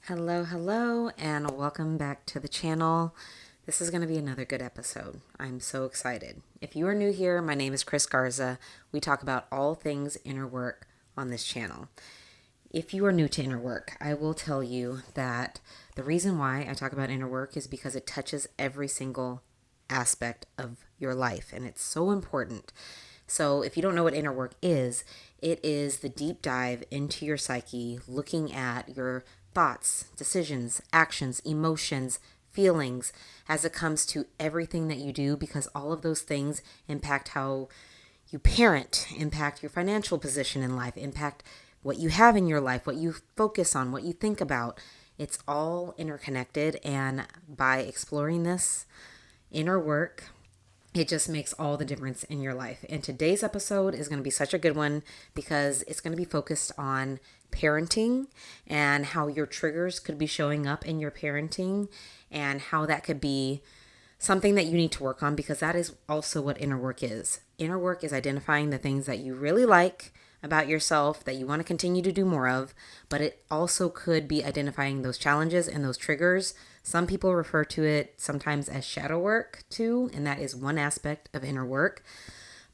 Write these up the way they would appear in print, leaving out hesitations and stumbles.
Hello, and welcome back to the channel. This is going to be another good episode. I'm so excited. If you are new here, my name is Chris Garza. We talk about all things inner work on this channel. If you are new to inner work, I will tell you that the reason why I talk about inner work is because it touches every single aspect of your life, and it's so important. So if you don't know what inner work is, it is the deep dive into your psyche, looking at your thoughts, decisions, actions, emotions, feelings as it comes to everything that you do, because all of those things impact how you parent, impact your financial position in life, impact what you have in your life, what you focus on, what you think about. It's all interconnected, and by exploring this inner work, it just makes all the difference in your life. And today's episode is going to be such a good one because it's going to be focused on parenting and how your triggers could be showing up in your parenting and how that could be something that you need to work on, because that is also what inner work is. Inner work is identifying the things that you really like about yourself that you want to continue to do more of, but it also could be identifying those challenges and those triggers. Some people refer to it sometimes as shadow work too, and that is one aspect of inner work.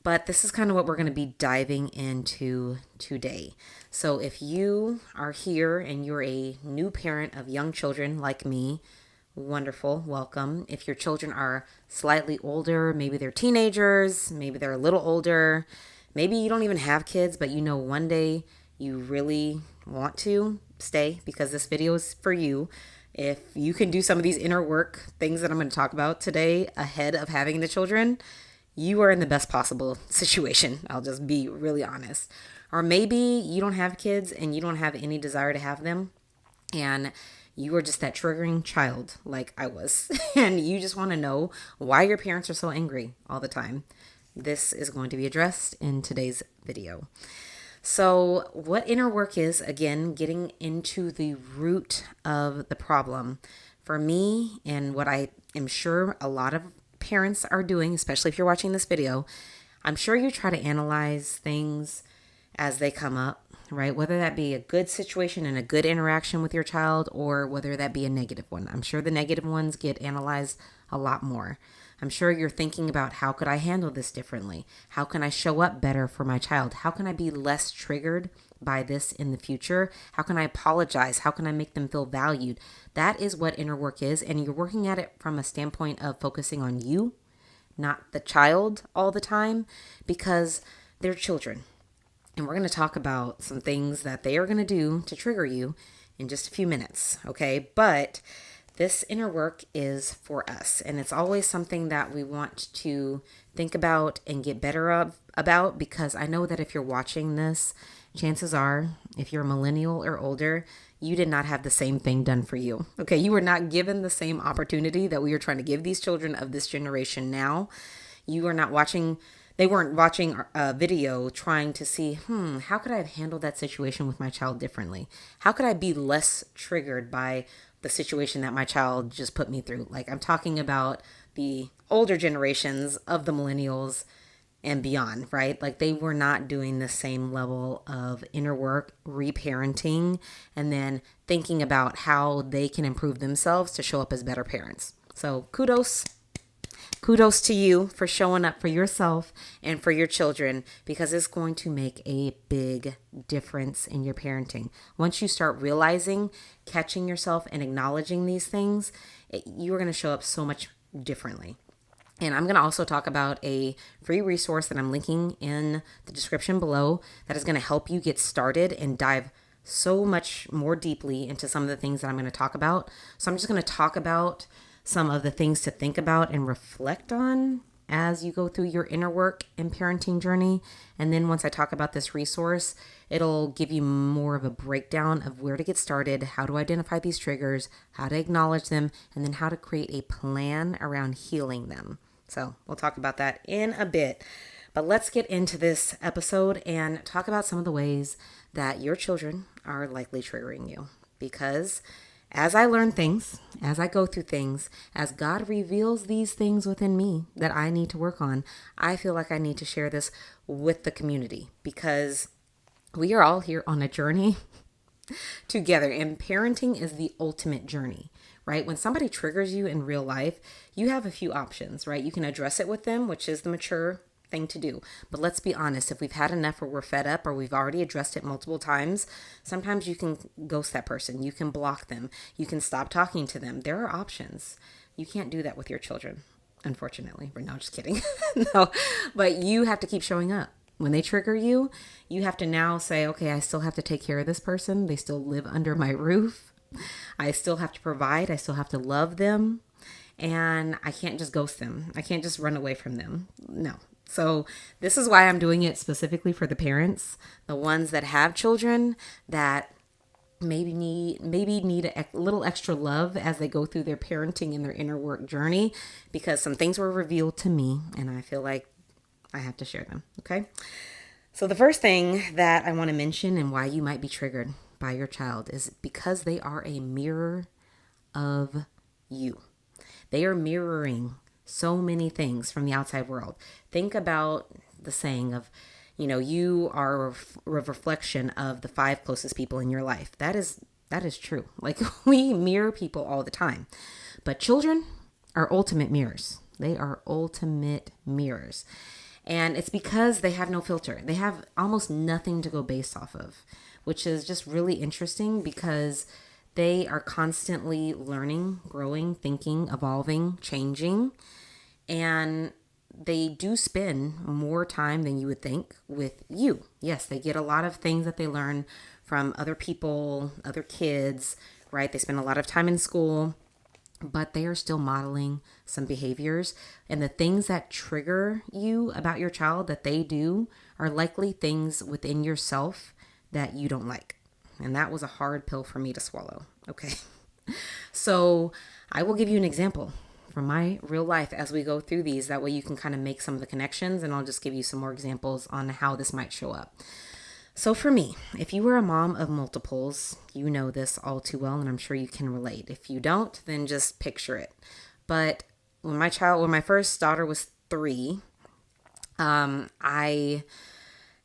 But this is kind of what we're going to be diving into today. So if you are here and you're a new parent of young children like me, wonderful, welcome. If your children are slightly older, maybe they're teenagers, maybe they're a little older, maybe you don't even have kids, but you know one day you really want to stay, because this video is for you. If you can do some of these inner work things that I'm going to talk about today ahead of having the children, you are in the best possible situation. I'll just be really honest. Or maybe you don't have kids and you don't have any desire to have them, and you are just that triggering child like I was, and you just want to know why your parents are so angry all the time. This is going to be addressed in today's video. So what inner work is, again, getting into the root of the problem. For me, and what I am sure a lot of parents are doing, especially if you're watching this video, I'm sure you try to analyze things as they come up, right? Whether that be a good situation and a good interaction with your child, or whether that be a negative one. I'm sure the negative ones get analyzed a lot more. I'm sure you're thinking about, how could I handle this differently? How can I show up better for my child? How can I be less triggered by this in the future? How can I apologize? How can I make them feel valued? That is what inner work is. And you're working at it from a standpoint of focusing on you, not the child all the time, because they're children. And we're going to talk about some things that they are going to do to trigger you in just a few minutes, okay? But this inner work is for us, and it's always something that we want to think about and get better about, because I know that if you're watching this, chances are, if you're a millennial or older, you did not have the same thing done for you, okay? You were not given the same opportunity that we are trying to give these children of this generation now. You are not watching... They weren't watching a video trying to see, how could I have handled that situation with my child differently? How could I be less triggered by the situation that my child just put me through? Like, I'm talking about the older generations of the millennials and beyond, right? Like, they were not doing the same level of inner work, reparenting, and then thinking about how they can improve themselves to show up as better parents. So kudos to you for showing up for yourself and for your children, because it's going to make a big difference in your parenting. Once you start realizing, catching yourself, and acknowledging these things, you're going to show up so much differently. And I'm going to also talk about a free resource that I'm linking in the description below that is going to help you get started and dive so much more deeply into some of the things that I'm going to talk about. So I'm just going to talk about some of the things to think about and reflect on as you go through your inner work and parenting journey. And then once I talk about this resource, it'll give you more of a breakdown of where to get started, how to identify these triggers, how to acknowledge them, and then how to create a plan around healing them. So we'll talk about that in a bit. But let's get into this episode and talk about some of the ways that your children are likely triggering you. Because as I learn things, as I go through things, as God reveals these things within me that I need to work on, I feel like I need to share this with the community, because we are all here on a journey together. And parenting is the ultimate journey, right? When somebody triggers you in real life, you have a few options, right? You can address it with them, which is the mature thing to do. But let's be honest, if we've had enough or we're fed up or we've already addressed it multiple times, sometimes you can ghost that person. You can block them. You can stop talking to them. There are options. You can't do that with your children, unfortunately. No, just kidding. No, but you have to keep showing up. When they trigger you, you have to now say, okay, I still have to take care of this person. They still live under my roof. I still have to provide. I still have to love them. And I can't just ghost them. I can't just run away from them. No. So this is why I'm doing it specifically for the parents, the ones that have children that maybe need a little extra love as they go through their parenting and their inner work journey, because some things were revealed to me and I feel like I have to share them. Okay. So the first thing that I want to mention and why you might be triggered by your child is because they are a mirror of you. They are mirroring so many things from the outside world. Think about the saying of, you are a reflection of the 5 closest people in your life. That is true. Like, we mirror people all the time. But children are ultimate mirrors. They are ultimate mirrors. And it's because they have no filter. They have almost nothing to go based off of, which is just really interesting because they are constantly learning, growing, thinking, evolving, changing. And they do spend more time than you would think with you. Yes, they get a lot of things that they learn from other people, other kids, right? They spend a lot of time in school, but they are still modeling some behaviors. And the things that trigger you about your child that they do are likely things within yourself that you don't like. And that was a hard pill for me to swallow. Okay. So I will give you an example from my real life as we go through these. That way you can kind of make some of the connections, and I'll just give you some more examples on how this might show up. So for me, if you were a mom of multiples, you know this all too well, and I'm sure you can relate. If you don't, then just picture it. But when my first daughter was 3, I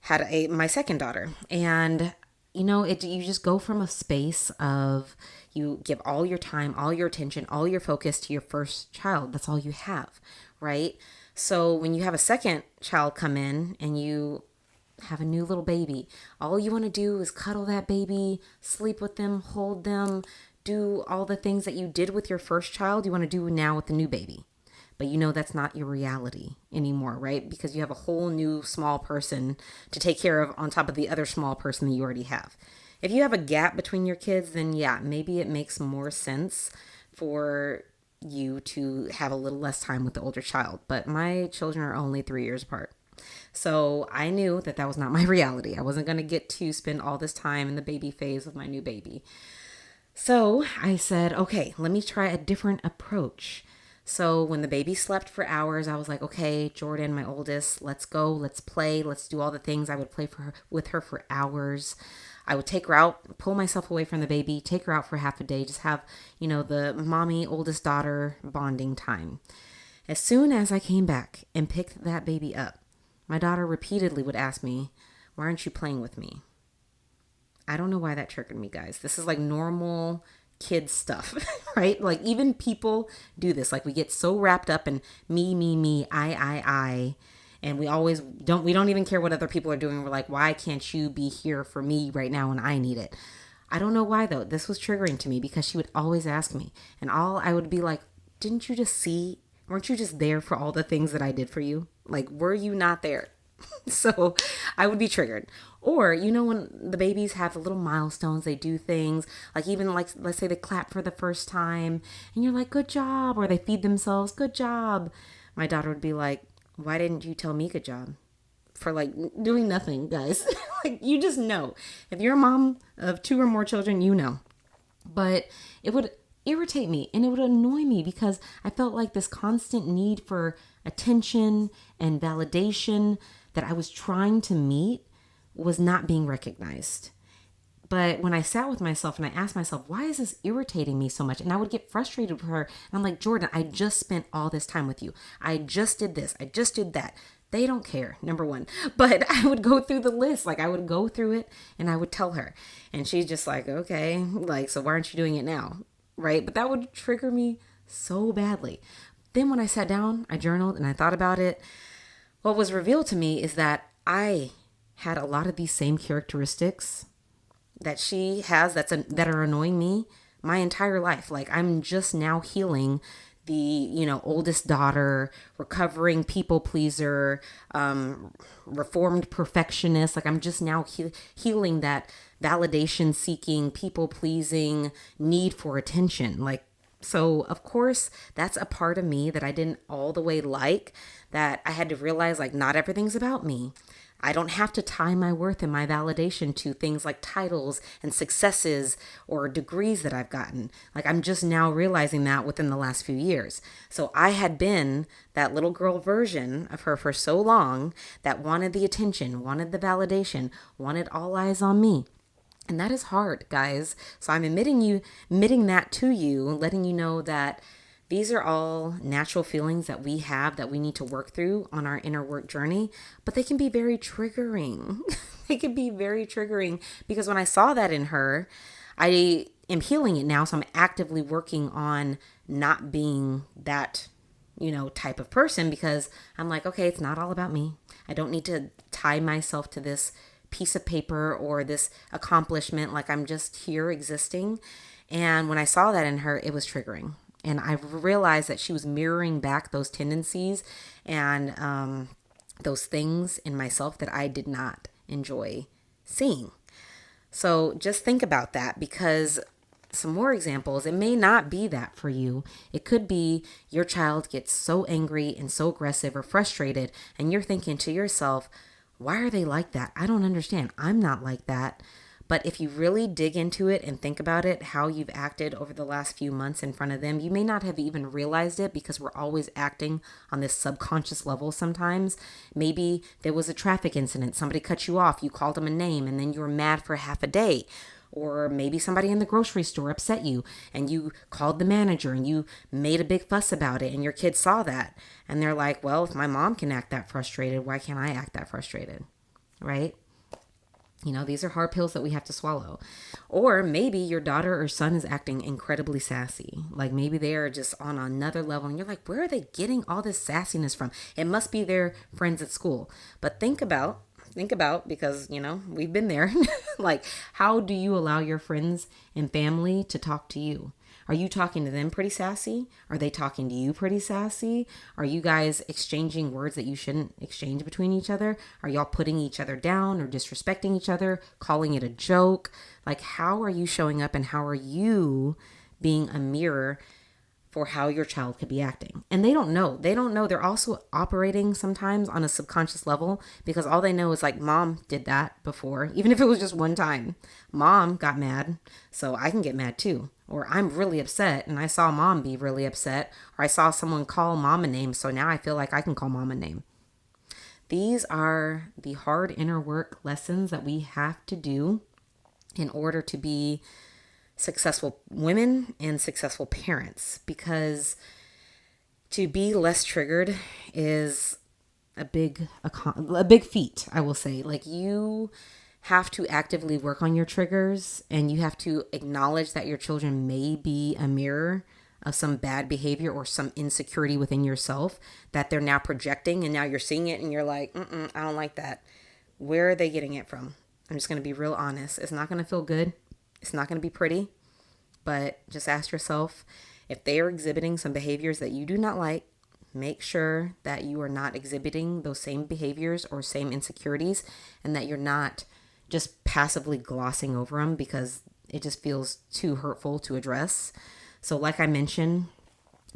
had my second daughter, and you just go from a space of you give all your time, all your attention, all your focus to your first child. That's all you have, right? So when you have a second child come in and you have a new little baby, all you want to do is cuddle that baby, sleep with them, hold them, do all the things that you did with your first child, you want to do now with the new baby. But that's not your reality anymore, right? Because you have a whole new small person to take care of on top of the other small person that you already have. If you have a gap between your kids, then yeah, maybe it makes more sense for you to have a little less time with the older child. But my children are only 3 years apart. So I knew that was not my reality. I wasn't going to get to spend all this time in the baby phase with my new baby. So I said, okay, let me try a different approach. So when the baby slept for hours, I was like, okay, Jordan, my oldest, let's go, let's play, let's do all the things. I would play with her for hours. I would take her out, pull myself away from the baby, take her out for half a day, just have, the mommy, oldest daughter bonding time. As soon as I came back and picked that baby up, my daughter repeatedly would ask me, why aren't you playing with me? I don't know why that triggered me, guys. This is like normal kid stuff, right? Like even people do this. Like we get so wrapped up in me, I, and we don't even care what other people are doing. We're like, why can't you be here for me right now when I need it? I don't know why though. This was triggering to me because she would always ask me, and I would be like, didn't you just see? Weren't you just there for all the things that I did for you? Like, were you not there? So I would be triggered. Or, when the babies have little milestones, they do things like even like, let's say they clap for the first time and you're like, good job. Or they feed themselves, good job. My daughter would be like, why didn't you tell me good job? For like doing nothing, guys. Like you just know. If you're a mom of 2 or more children, you know. But it would irritate me and it would annoy me because I felt like this constant need for attention and validation that I was trying to meet was not being recognized. But when I sat with myself and I asked myself, why is this irritating me so much? And I would get frustrated with her. And I'm like, Jordan, I just spent all this time with you. I just did this. I just did that. They don't care, number one. But I would go through the list. Like I would go through it and I would tell her. And she's just like, okay, like, so why aren't you doing it now? Right? But that would trigger me so badly. Then when I sat down, I journaled and I thought about it. What was revealed to me is that I had a lot of these same characteristics that she has that are annoying me my entire life. Like I'm just now healing the, oldest daughter, recovering people pleaser, reformed perfectionist. Like I'm just now healing that validation seeking, people pleasing need for attention. Like, so of course that's a part of me that I didn't all the way like, that I had to realize like not everything's about me. I don't have to tie my worth and my validation to things like titles and successes or degrees that I've gotten. Like I'm just now realizing that within the last few years. So I had been that little girl version of her for so long that wanted the attention, wanted the validation, wanted all eyes on me. And that is hard, guys. So I'm admitting that to you, letting you know that these are all natural feelings that we have that we need to work through on our inner work journey, but they can be very triggering. They can be very triggering because when I saw that in her, I am healing it now. So I'm actively working on not being that, type of person, because I'm like, okay, it's not all about me. I don't need to tie myself to this piece of paper or this accomplishment. Like I'm just here existing. And when I saw that in her, it was triggering. And I realized that she was mirroring back those tendencies and those things in myself that I did not enjoy seeing. So just think about that, because some more examples, it may not be that for you. It could be your child gets so angry and so aggressive or frustrated, and you're thinking to yourself, why are they like that? I don't understand. I'm not like that. But if you really dig into it and think about it, how you've acted over the last few months in front of them, you may not have even realized it because we're always acting on this subconscious level sometimes. Maybe there was a traffic incident. Somebody cut you off. You called them a name and then you were mad for half a day. Or maybe somebody in the grocery store upset you and you called the manager and you made a big fuss about it and your kids saw that. And they're like, well, if my mom can act that frustrated, why can't I act that frustrated? Right? These are hard pills that we have to swallow. Or maybe your daughter or son is acting incredibly sassy. Like maybe they are just on another level and you're like, where are they getting all this sassiness from? It must be their friends at school. But think about, because, we've been there. Like, how do you allow your friends and family to talk to you? Are you talking to them pretty sassy? Are they talking to you pretty sassy? Are you guys exchanging words that you shouldn't exchange between each other? Are y'all putting each other down or disrespecting each other, calling it a joke? Like, how are you showing up and how are you being a mirror for how your child could be acting? And they don't know. They're also operating sometimes on a subconscious level because all they know is like, mom did that before, even if it was just one time. Mom got mad, so I can get mad too. Or I'm really upset and I saw mom be really upset. Or I saw someone call mom a name, so now I feel like I can call mom a name. These are the hard inner work lessons that we have to do in order to be successful women and successful parents, because to be less triggered is a big feat, I will say. Like, you have to actively work on your triggers and you have to acknowledge that your children may be a mirror of some bad behavior or some insecurity within yourself that they're now projecting, and now you're seeing it and you're like, I don't like that. Where are they getting it from? I'm just going to be real honest. It's not going to feel good. It's not going to be pretty, but just ask yourself, if they are exhibiting some behaviors that you do not like, make sure that you are not exhibiting those same behaviors or same insecurities, and that you're not just passively glossing over them because it just feels too hurtful to address. So like I mentioned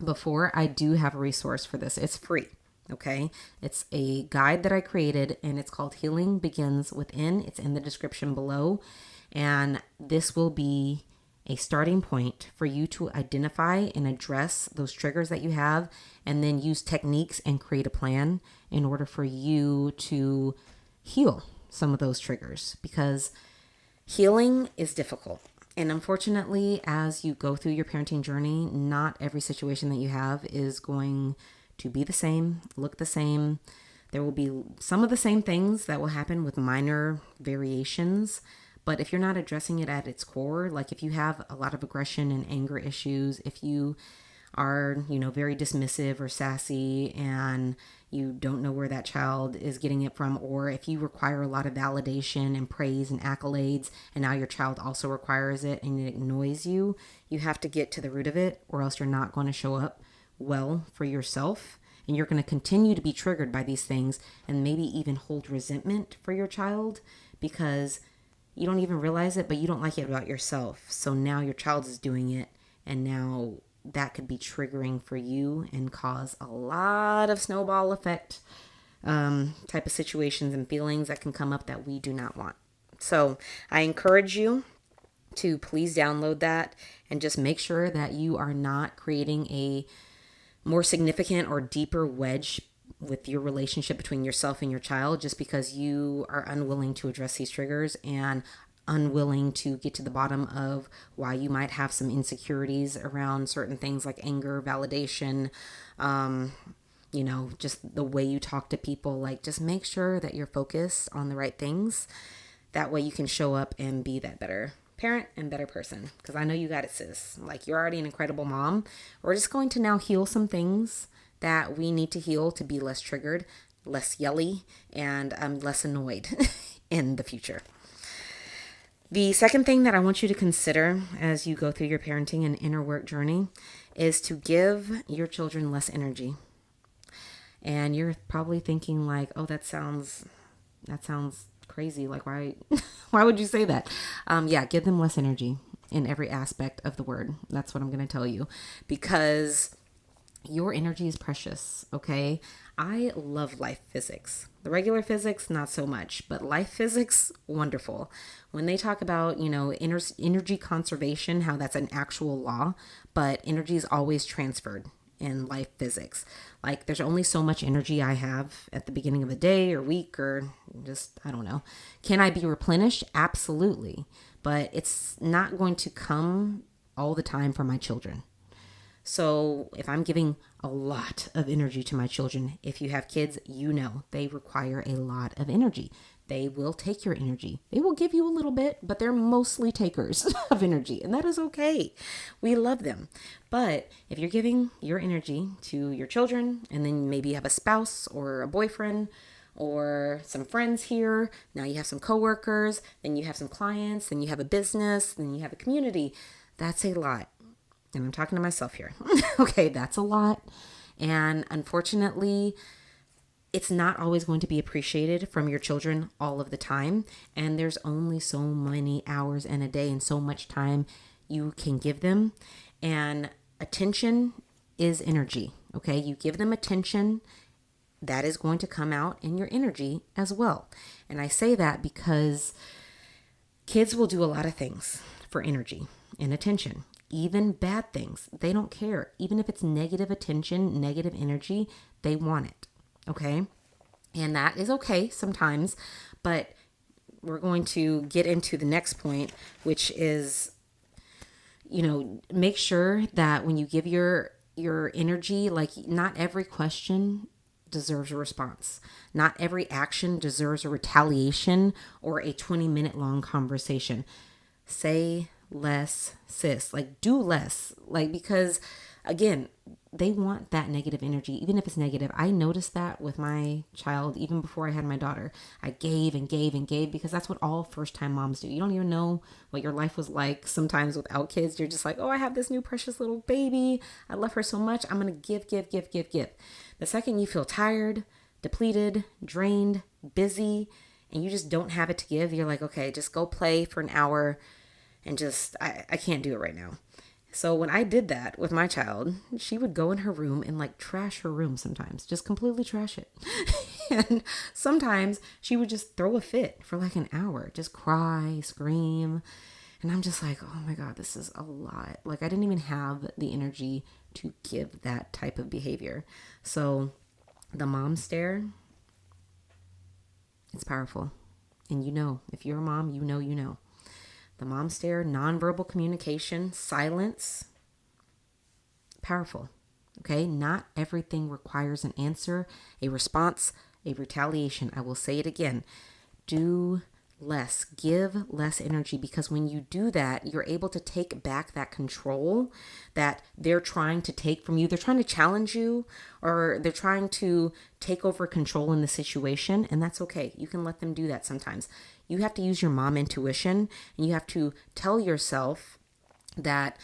before, I do have a resource for this. It's free. Okay. It's a guide that I created and it's called Healing Begins Within. It's in the description below. And this will be a starting point for you to identify and address those triggers that you have, and then use techniques and create a plan in order for you to heal some of those triggers, because healing is difficult. And unfortunately, as you go through your parenting journey, not every situation that you have is going to be the same, look the same. There will be some of the same things that will happen with minor variations. But if you're not addressing it at its core, like if you have a lot of aggression and anger issues, if you are, very dismissive or sassy and you don't know where that child is getting it from, or if you require a lot of validation and praise and accolades, and now your child also requires it and it annoys you, you have to get to the root of it, or else you're not going to show up well for yourself. And you're going to continue to be triggered by these things and maybe even hold resentment for your child because you don't even realize it, but you don't like it about yourself. So now your child is doing it, and now that could be triggering for you and cause a lot of snowball effect type of situations and feelings that can come up that we do not want. So I encourage you to please download that and just make sure that you are not creating a more significant or deeper wedge with your relationship between yourself and your child just because you are unwilling to address these triggers and unwilling to get to the bottom of why you might have some insecurities around certain things like anger, validation, just the way you talk to people. Like, just make sure that you're focused on the right things. That way you can show up and be that better parent and better person. Because I know you got it, sis. Like, you're already an incredible mom. We're just going to now heal some things that we need to heal to be less triggered, less yelly, and less annoyed in the future. The second thing that I want you to consider as you go through your parenting and inner work journey is to give your children less energy. And you're probably thinking like, oh, that sounds crazy. Like, why would you say that? Give them less energy in every aspect of the word. That's what I'm going to tell you, because your energy is precious, okay? I love life physics. The regular physics, not so much, but life physics, wonderful. When they talk about, energy conservation, how that's an actual law, but energy is always transferred in life physics. Like, there's only so much energy I have at the beginning of a day or week or just, I don't know. Can I be replenished? Absolutely. But it's not going to come all the time for my children. So if I'm giving a lot of energy to my children, if you have kids, they require a lot of energy. They will take your energy. They will give you a little bit, but they're mostly takers of energy, and that is okay. We love them. But if you're giving your energy to your children, and then maybe you have a spouse or a boyfriend or some friends here, now you have some coworkers, then you have some clients, then you have a business, then you have a community, that's a lot. And I'm talking to myself here. Okay, that's a lot. And unfortunately, it's not always going to be appreciated from your children all of the time. And there's only so many hours in a day and so much time you can give them. And attention is energy, okay? You give them attention, that is going to come out in your energy as well. And I say that because kids will do a lot of things for energy and attention. Even bad things. They don't care. Even if it's negative attention, negative energy, they want it. Okay? And that is okay sometimes, but we're going to get into the next point, which is, make sure that when you give your energy, like, not every question deserves a response. Not every action deserves a retaliation or a 20-minute long conversation. Say less, sis. Like, do less. Like, because again, they want that negative energy, even if it's negative. I noticed that with my child, even before I had my daughter. I gave and gave and gave because that's what all first-time moms do. You don't even know what your life was like sometimes without kids. You're just like, oh, I have this new precious little baby. I love her so much. I'm going to give, give, give, give, give. The second you feel tired, depleted, drained, busy, and you just don't have it to give, you're like, okay, just go play for an hour and just, I can't do it right now. So when I did that with my child, she would go in her room and like trash her room sometimes, just completely trash it. And sometimes she would just throw a fit for like an hour, just cry, scream. And I'm just like, oh my God, this is a lot. Like, I didn't even have the energy to give that type of behavior. So the mom stare, it's powerful. And if you're a mom, you know. The mom stare, nonverbal communication, silence, powerful. Okay, not everything requires an answer, a response, a retaliation. I will say it again. Do less, give less energy, because when you do that, you're able to take back that control that they're trying to take from you. They're trying to challenge you, or they're trying to take over control in the situation, and that's okay. You can let them do that sometimes. You have to use your mom intuition, and you have to tell yourself that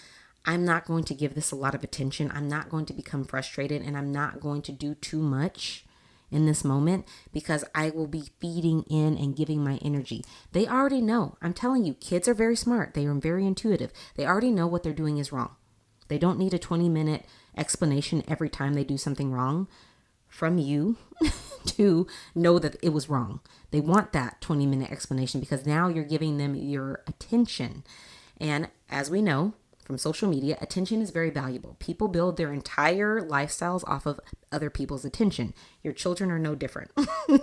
I'm not going to give this a lot of attention. I'm not going to become frustrated, and I'm not going to do too much in this moment, because I will be feeding in and giving my energy. They already know. I'm telling you, kids are very smart. They are very intuitive. They already know what they're doing is wrong. They don't need a 20-minute explanation every time they do something wrong from you to know that it was wrong. They want that 20-minute explanation because now you're giving them your attention. And as we know from social media, attention is very valuable. People build their entire lifestyles off of other people's attention. Your children are no different.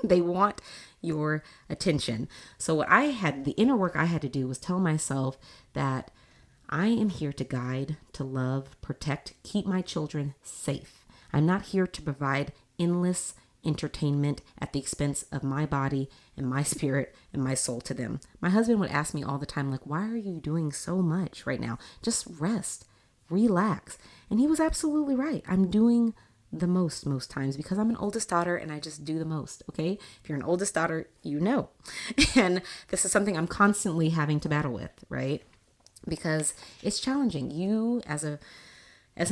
They want your attention. So the inner work I had to do was tell myself that I am here to guide, to love, protect, keep my children safe. I'm not here to provide endless entertainment at the expense of my body and my spirit and my soul to them. My husband would ask me all the time, like, why are you doing so much right now? Just rest, relax. And he was absolutely right. I'm doing the most times because I'm an oldest daughter and I just do the most. Okay. If you're an oldest daughter, you know, and this is something I'm constantly having to battle with, right? Because it's challenging. You as a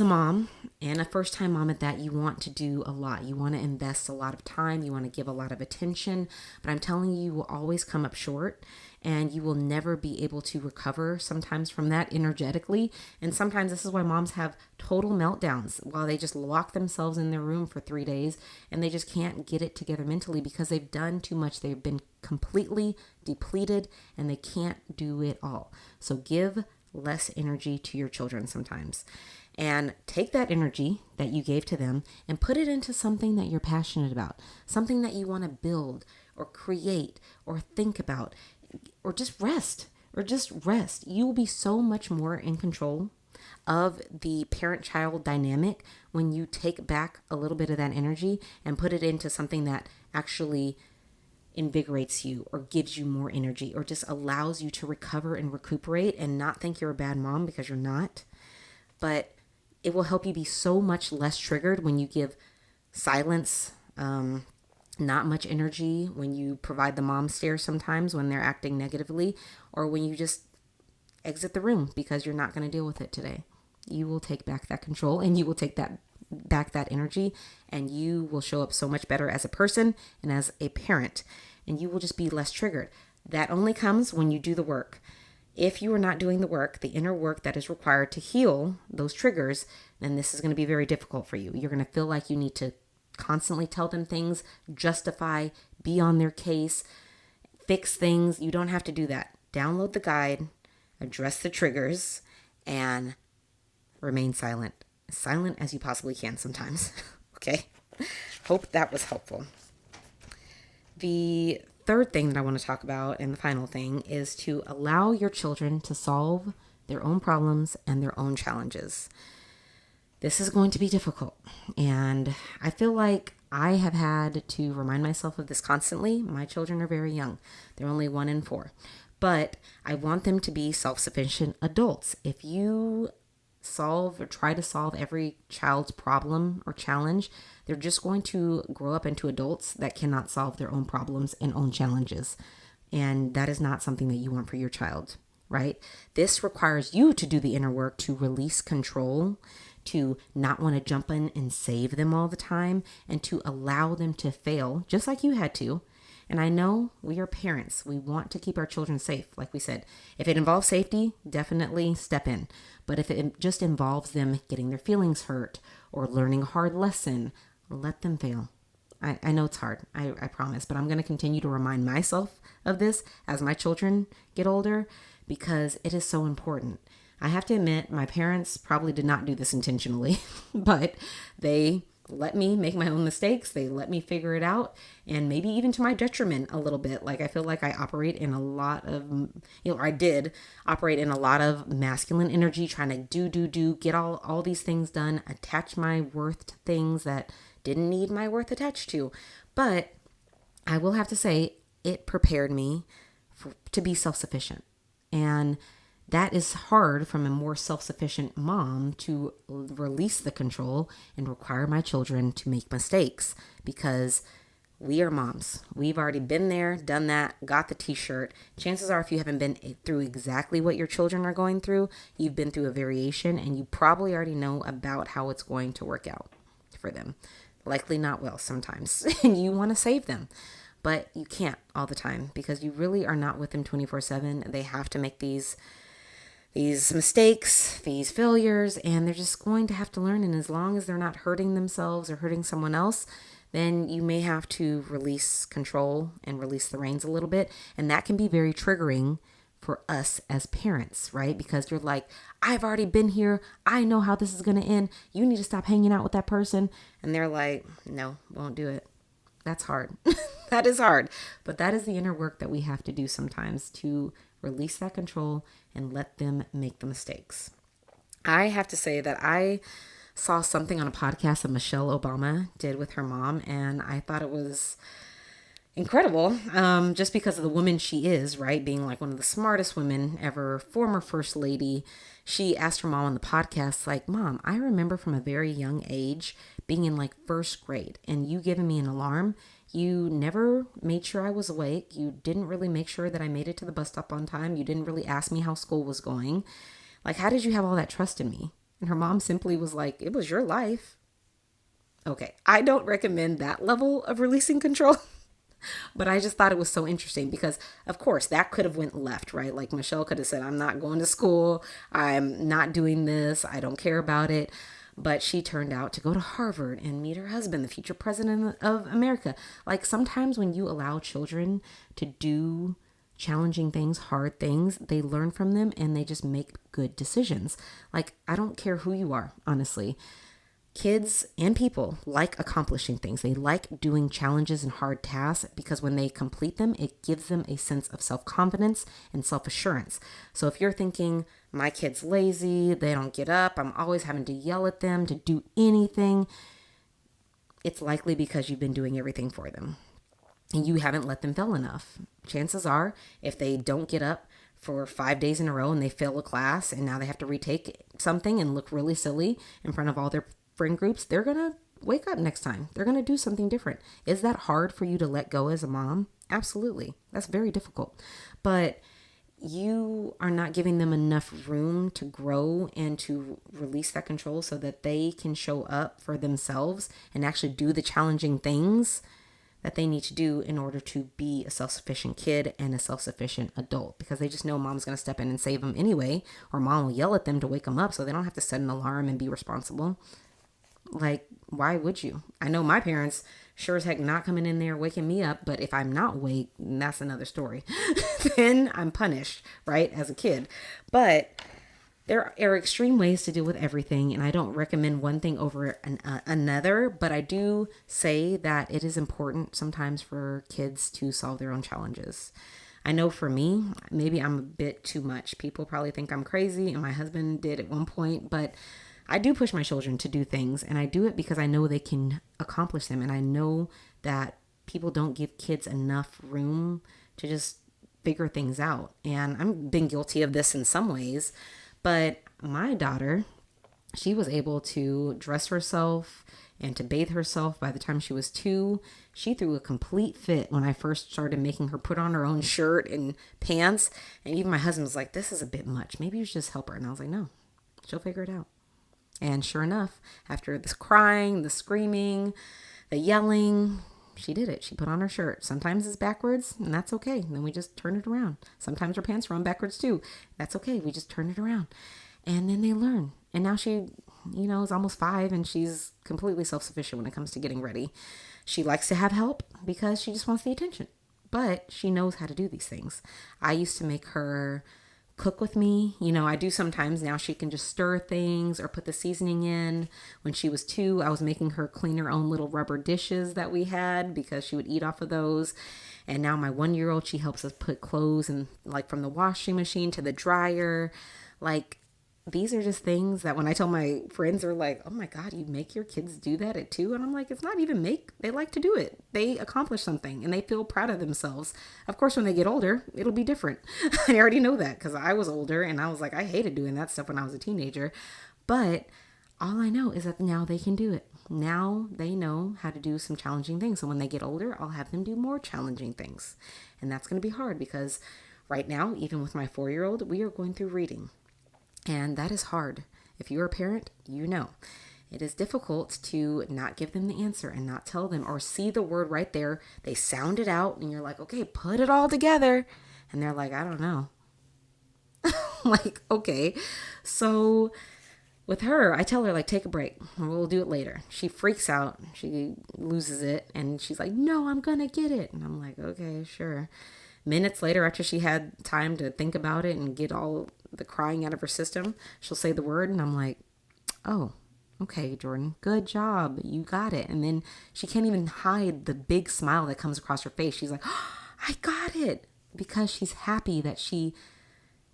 mom, and a first-time mom at that, you want to do a lot. You want to invest a lot of time. You want to give a lot of attention. But I'm telling you, you will always come up short, and you will never be able to recover sometimes from that energetically. And sometimes this is why moms have total meltdowns while they just lock themselves in their room for 3 days, and they just can't get it together mentally because they've done too much. They've been completely depleted, and they can't do it all. So give less energy to your children sometimes. And take that energy that you gave to them and put it into something that you're passionate about, something that you want to build or create or think about, or just rest. You will be so much more in control of the parent-child dynamic when you take back a little bit of that energy and put it into something that actually invigorates you or gives you more energy or just allows you to recover and recuperate and not think you're a bad mom, because you're not. But it will help you be so much less triggered when you give silence, not much energy, when you provide the mom stare sometimes when they're acting negatively, or when you just exit the room because you're not going to deal with it today. You will take back that control, and you will take back that energy, and you will show up so much better as a person and as a parent, and you will just be less triggered. That only comes when you do the work. If you are not doing the work, the inner work that is required to heal those triggers, then this is going to be very difficult for you. You're going to feel like you need to constantly tell them things, justify, be on their case, fix things. You don't have to do that. Download the guide, address the triggers, and remain silent. As silent as you possibly can sometimes. Okay? Hope that was helpful. The third thing that I want to talk about, and the final thing, is to allow your children to solve their own problems and their own challenges. This is going to be difficult, and I feel like I have had to remind myself of this constantly. My children are very young. They're only 1 and 4, but I want them to be self-sufficient adults. If you solve or try to solve every child's problem or challenge, they're just going to grow up into adults that cannot solve their own problems and own challenges. And that is not something that you want for your child, right? This requires you to do the inner work to release control, to not want to jump in and save them all the time, and to allow them to fail just like you had to. And I know we are parents. We want to keep our children safe. Like we said, if it involves safety, definitely step in. But if it just involves them getting their feelings hurt or learning a hard lesson, let them fail. I know it's hard, I promise, but I'm going to continue to remind myself of this as my children get older, because it is so important. I have to admit, my parents probably did not do this intentionally, but they let me make my own mistakes. They let me figure it out, and maybe even to my detriment a little bit. Like, I feel like I operate in a lot of, I did operate in a lot of masculine energy, trying to do, get all these things done, attach my worth to things that didn't need my worth attached to. But I will have to say it prepared me to be self-sufficient. And that is hard from a more self-sufficient mom to release the control and require my children to make mistakes, because we are moms. We've already been there, done that, got the t-shirt. Chances are, if you haven't been through exactly what your children are going through, you've been through a variation, and you probably already know about how it's going to work out for them. Likely not well sometimes. And you want to save them. But you can't all the time, because you really are not with them 24/7. They have to make these mistakes, these failures, and they're just going to have to learn. And as long as they're not hurting themselves or hurting someone else, then you may have to release control and release the reins a little bit. And that can be very triggering for us as parents, right? Because you're like, I've already been here. I know how this is going to end. You need to stop hanging out with that person. And they're like, no, won't do it. That's hard. That is hard. But that is the inner work that we have to do sometimes to release that control and let them make the mistakes. I have to say that I saw something on a podcast that Michelle Obama did with her mom, and I thought it was incredible, just because of the woman she is, right? Being like one of the smartest women ever, former first lady. She asked her mom on the podcast, like, Mom, I remember from a very young age being in like first grade and you giving me an alarm. You never made sure I was awake. You didn't really make sure that I made it to the bus stop on time. You didn't really ask me how school was going. Like, how did you have all that trust in me? And her mom simply was like, it was your life. Okay, I don't recommend that level of releasing control. But I just thought it was so interesting because, of course, that could have went left, right? Like Michelle could have said, I'm not going to school. I'm not doing this. I don't care about it. But she turned out to go to Harvard and meet her husband, the future president of America. Like, sometimes when you allow children to do challenging things, hard things, they learn from them and they just make good decisions. Like, I don't care who you are, honestly. Kids and people like accomplishing things. They like doing challenges and hard tasks because when they complete them, it gives them a sense of self-confidence and self-assurance. So if you're thinking, my kid's lazy, they don't get up, I'm always having to yell at them to do anything, it's likely because you've been doing everything for them and you haven't let them fail enough. Chances are, if they don't get up for 5 days in a row and they fail a class and now they have to retake something and look really silly in front of all their friend groups, they're going to wake up next time. They're going to do something different. Is that hard for you to let go as a mom? Absolutely. That's very difficult. But you are not giving them enough room to grow and to release that control so that they can show up for themselves and actually do the challenging things that they need to do in order to be a self-sufficient kid and a self-sufficient adult, because they just know mom's going to step in and save them anyway, or mom will yell at them to wake them up so they don't have to set an alarm and be responsible. Like, why would you? I know my parents sure as heck not coming in there waking me up, but if I'm not awake, that's another story. Then I'm punished, right, as a kid. But there are extreme ways to deal with everything, and I don't recommend one thing over another, but I do say that it is important sometimes for kids to solve their own challenges. I know for me, maybe I'm a bit too much. People probably think I'm crazy, and my husband did at one point, but I do push my children to do things, and I do it because I know they can accomplish them. And I know that people don't give kids enough room to just figure things out. And I've been guilty of this in some ways, but my daughter, she was able to dress herself and to bathe herself by the time she was 2. She threw a complete fit when I first started making her put on her own shirt and pants. And even my husband was like, this is a bit much. Maybe you should just help her. And I was like, no, she'll figure it out. And sure enough, after this crying, the screaming, the yelling, she did it. She put on her shirt. Sometimes it's backwards, and that's okay. And then we just turn it around. Sometimes her pants are on backwards too. That's okay. We just turn it around. And then they learn. And now she, is almost 5 and she's completely self-sufficient when it comes to getting ready. She likes to have help because she just wants the attention. But she knows how to do these things. I used to make her cook with me. I do sometimes. Now she can just stir things or put the seasoning in. When she was 2, I was making her clean her own little rubber dishes that we had because she would eat off of those. And now my 1-year-old, she helps us put clothes and like from the washing machine to the dryer. Like, these are just things that when I tell my friends, are like, oh my God, you make your kids do that at 2? And I'm like, it's not even they like to do it. They accomplish something and they feel proud of themselves. Of course, when they get older, it'll be different. I already know that because I was older and I was like, I hated doing that stuff when I was a teenager. But all I know is that now they can do it. Now they know how to do some challenging things. So when they get older, I'll have them do more challenging things. And that's going to be hard because right now, even with my 4-year-old, we are going through reading. And that is hard. If you're a parent, you know. It is difficult to not give them the answer and not tell them or see the word right there. They sound it out and you're like, okay, put it all together. And they're like, I don't know. Like, okay. So with her, I tell her, like, take a break. We'll do it later. She freaks out. She loses it. And she's like, no, I'm going to get it. And I'm like, okay, sure. Minutes later, after she had time to think about it and get all the crying out of her system, she'll say the word. And I'm like, oh, okay, Jordan, good job. You got it. And then she can't even hide the big smile that comes across her face. She's like, oh, I got it. Because she's happy that she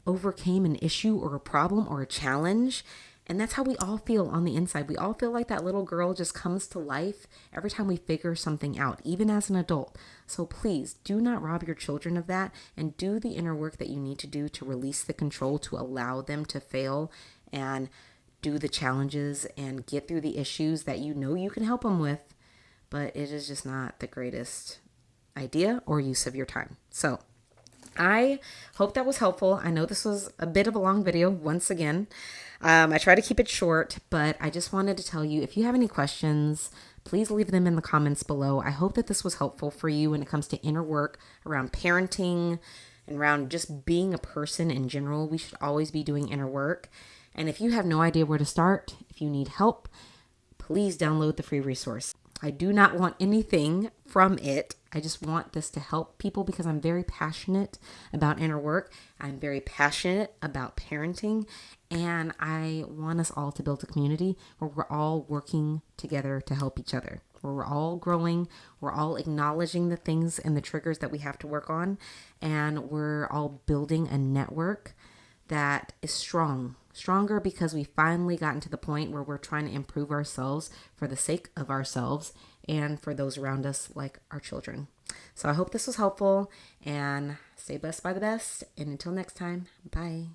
overcame an issue or a problem or a challenge. And that's how we all feel on the inside. We all feel like that little girl just comes to life every time we figure something out, even as an adult. So please do not rob your children of that and do the inner work that you need to do to release the control, to allow them to fail and do the challenges and get through the issues that you know you can help them with. But it is just not the greatest idea or use of your time. So I hope that was helpful. I know this was a bit of a long video once again. I try to keep it short, but I just wanted to tell you, if you have any questions, please leave them in the comments below. I hope that this was helpful for you when it comes to inner work around parenting and around just being a person in general. We should always be doing inner work. And if you have no idea where to start, if you need help, please download the free resource. I do not want anything from it. I just want this to help people because I'm very passionate about inner work. I'm very passionate about parenting. And I want us all to build a community where we're all working together to help each other. Where we're all growing. We're all acknowledging the things and the triggers that we have to work on. And we're all building a network that is stronger because we finally gotten to the point where we're trying to improve ourselves for the sake of ourselves and for those around us, like our children. So I hope this was helpful and stay blessed by the best. And until next time, bye.